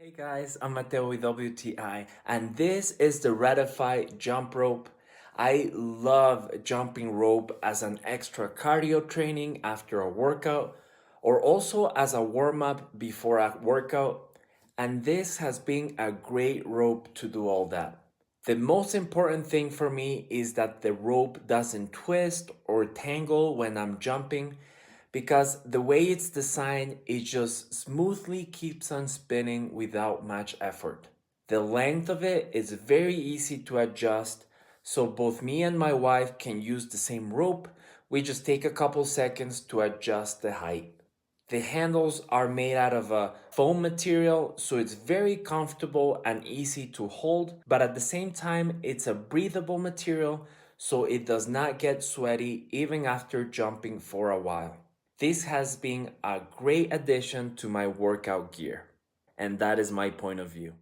Hey guys, I'm Mateo with WTI, and this is the Redify jump rope. I love jumping rope as an extra cardio training after a workout, or also as a warm-up before a workout, and this has been a great rope to do all that. The most important thing for me is that the rope doesn't twist or tangle when I'm jumping, because the way it's designed, it just smoothly keeps on spinning without much effort. The length of it is very easy to adjust, so both me and my wife can use the same rope. We just take a couple seconds to adjust the height. The handles are made out of a foam material, so it's very comfortable and easy to hold, but at the same time, it's a breathable material, so it does not get sweaty even after jumping for a while. This has been a great addition to my workout gear, and that is my point of view.